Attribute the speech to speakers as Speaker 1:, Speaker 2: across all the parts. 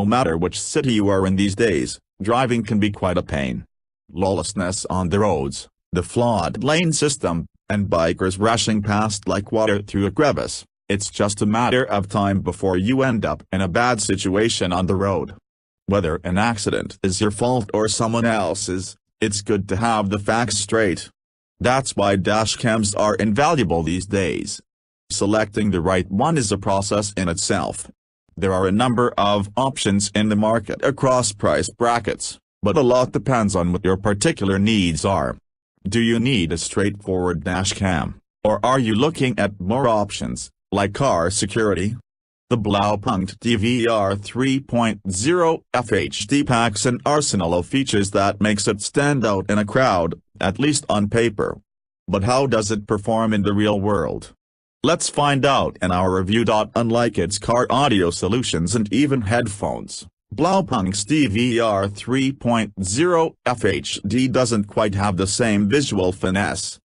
Speaker 1: No matter which city you are in these days, driving can be quite a pain. Lawlessness on the roads, the flawed lane system, and bikers rushing past like water through a crevice. It's just a matter of time before you end up in a bad situation on the road. Whether an accident is your fault or someone else's, it's good to have the facts straight. That's why dash cams are invaluable these days. Selecting the right one is a process in itself. There are a number of options in the market across price brackets, but a lot depends on what your particular needs are. Do you need a straightforward dash cam, or are you looking at more options, like car security? The Blaupunkt DVR 3.0 FHD packs an arsenal of features that makes it stand out in a crowd, at least on paper. But how does it perform in the real world? Let's find out in our review. Unlike its car audio solutions and even headphones, Blaupunkt's DVR 3.0 FHD doesn't quite have the same visual finesse.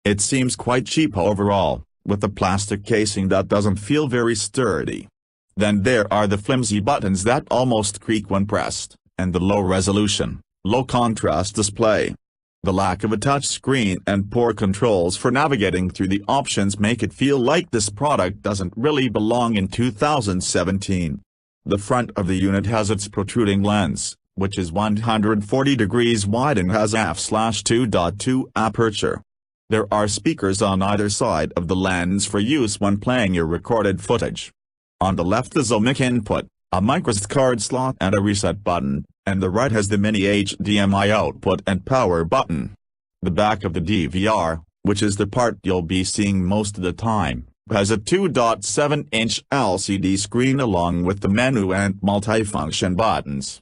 Speaker 1: It seems quite cheap overall, with a plastic casing that doesn't feel very sturdy. Then there are the flimsy buttons that almost creak when pressed, and the low-resolution, low-contrast display. The lack of a touchscreen and poor controls for navigating through the options make it feel like this product doesn't really belong in 2017. The front of the unit has its protruding lens, which is 140 degrees wide and has f/2.2 aperture. There are speakers on either side of the lens for use when playing your recorded footage. On the left is a mic input, a microSD card slot and a reset button, and the right has the mini HDMI output and power button. The back of the DVR, which is the part you'll be seeing most of the time, has a 2.7-inch LCD screen along with the menu and multifunction buttons.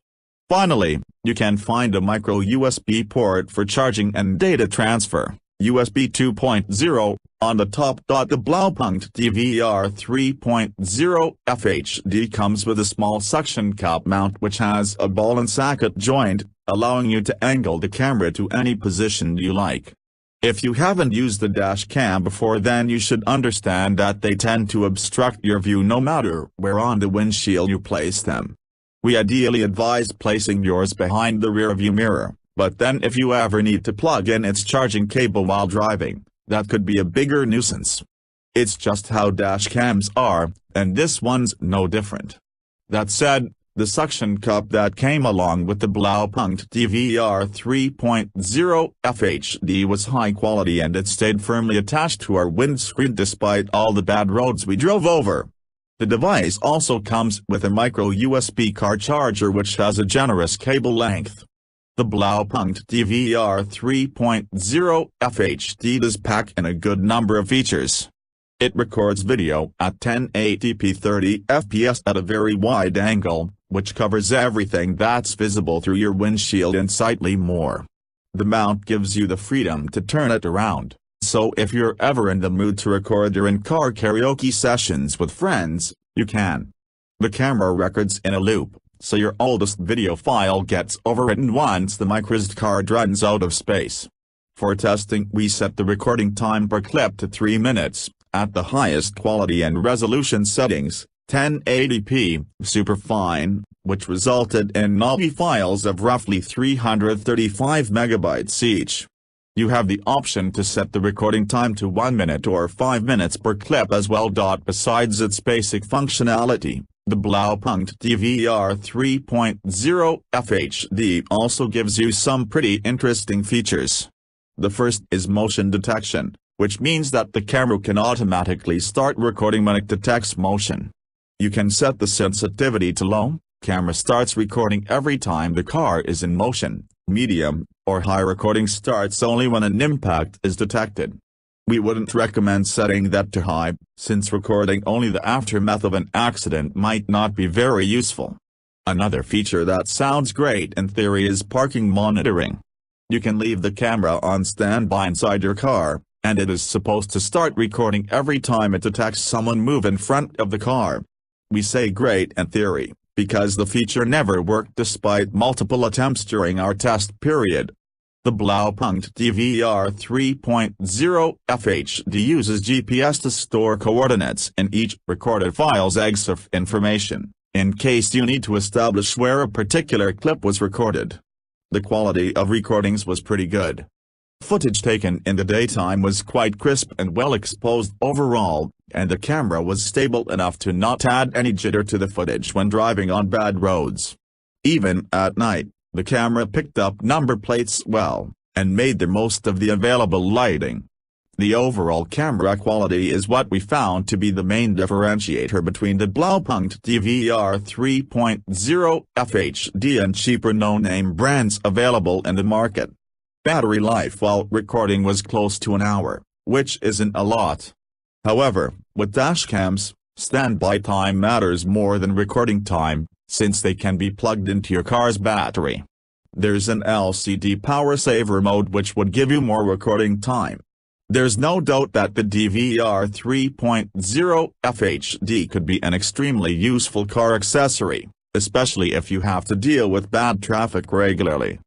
Speaker 1: Finally, you can find a micro USB port for charging and data transfer, USB 2.0, on the top. The Blaupunkt DVR 3.0 FHD comes with a small suction cup mount which has a ball and socket joint, allowing you to angle the camera to any position you like. If you haven't used the dash cam before, then you should understand that they tend to obstruct your view no matter where on the windshield you place them. We ideally advise placing yours behind the rearview mirror, but then if you ever need to plug in its charging cable while driving, that could be a bigger nuisance. It's just how dash cams are, and this one's no different. That said, the suction cup that came along with the Blaupunkt DVR 3.0 FHD was high quality and it stayed firmly attached to our windscreen despite all the bad roads we drove over. The device also comes with a micro USB car charger which has a generous cable length. The Blaupunkt DVR 3.0 FHD does pack in a good number of features. It records video at 1080p 30 fps at a very wide angle, which covers everything that's visible through your windshield and slightly more. The mount gives you the freedom to turn it around, so if you're ever in the mood to record your in-car karaoke sessions with friends, you can. The camera records in a loop, so your oldest video file gets overwritten once the microSD card runs out of space. For testing, we set the recording time per clip to 3 minutes, at the highest quality and resolution settings, 1080p, superfine, which resulted in knobby files of roughly 335 megabytes each. You have the option to set the recording time to 1 minute or 5 minutes per clip as well. Besides its basic functionality, the Blaupunkt DVR 3.0 FHD also gives you some pretty interesting features. The first is motion detection, which means that the camera can automatically start recording when it detects motion. You can set the sensitivity to low, camera starts recording every time the car is in motion, medium, or high recording starts only when an impact is detected. We wouldn't recommend setting that to high, since recording only the aftermath of an accident might not be very useful. Another feature that sounds great in theory is parking monitoring. You can leave the camera on standby inside your car, and it is supposed to start recording every time it detects someone move in front of the car. We say great in theory, because the feature never worked despite multiple attempts during our test period. The Blaupunkt DVR 3.0 FHD uses GPS to store coordinates in each recorded file's EXIF information, in case you need to establish where a particular clip was recorded. The quality of recordings was pretty good. Footage taken in the daytime was quite crisp and well exposed overall, and the camera was stable enough to not add any jitter to the footage when driving on bad roads. Even at night, the camera picked up number plates well, and made the most of the available lighting. The overall camera quality is what we found to be the main differentiator between the Blaupunkt DVR 3.0 FHD and cheaper no-name brands available in the market. Battery life while recording was close to an hour, which isn't a lot. However, with dashcams, standby time matters more than recording time, since they can be plugged into your car's battery. There's an LCD power saver mode which would give you more recording time. There's no doubt that the DVR 3.0 FHD could be an extremely useful car accessory, especially if you have to deal with bad traffic regularly.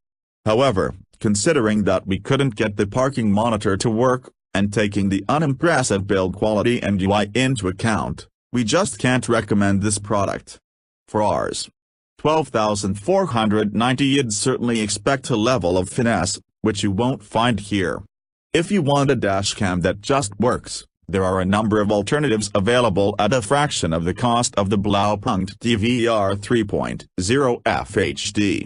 Speaker 1: However, considering that we couldn't get the parking monitor to work, and taking the unimpressive build quality and UI into account, we just can't recommend this product. For ours, 12,490, you'd certainly expect a level of finesse, which you won't find here. If you want a dashcam that just works, there are a number of alternatives available at a fraction of the cost of the Blaupunkt DVR 3.0 FHD.